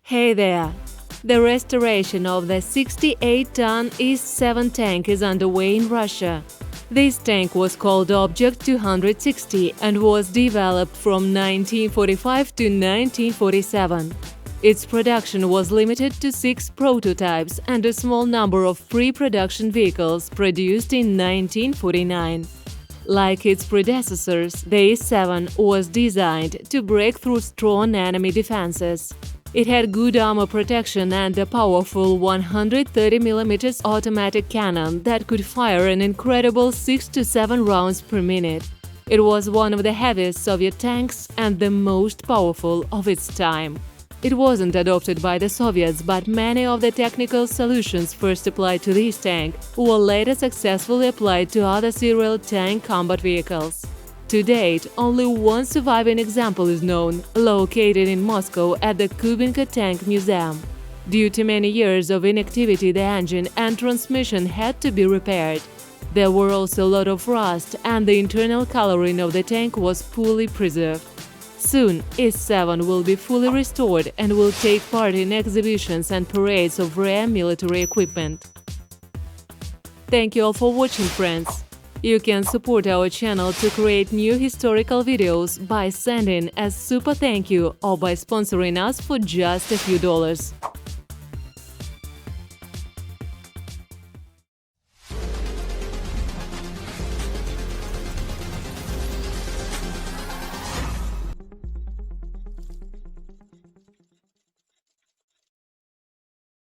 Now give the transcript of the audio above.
Hey there! The restoration of the 68-ton IS-7 tank is underway in Russia. This tank was called Object 260 and was developed from 1945 to 1947. Its production was limited to 6 prototypes and a small number of pre-production vehicles produced in 1949. Like its predecessors, the IS-7 was designed to break through strong enemy defenses. It had good armor protection and a powerful 130mm automatic cannon that could fire an incredible 6 to 7 rounds per minute. It was one of the heaviest Soviet tanks and the most powerful of its time. It wasn't adopted by the Soviets, but many of the technical solutions first applied to this tank were later successfully applied to other serial tank combat vehicles. To date, only one surviving example is known, located in Moscow at the Kubinka Tank Museum. Due to many years of inactivity, the engine and transmission had to be repaired. There were also a lot of rust, and the internal coloring of the tank was poorly preserved. Soon, IS-7 will be fully restored and will take part in exhibitions and parades of rare military equipment. Thank you all for watching, friends! You can support our channel to create new historical videos by sending a super thank you or by sponsoring us for just a few dollars.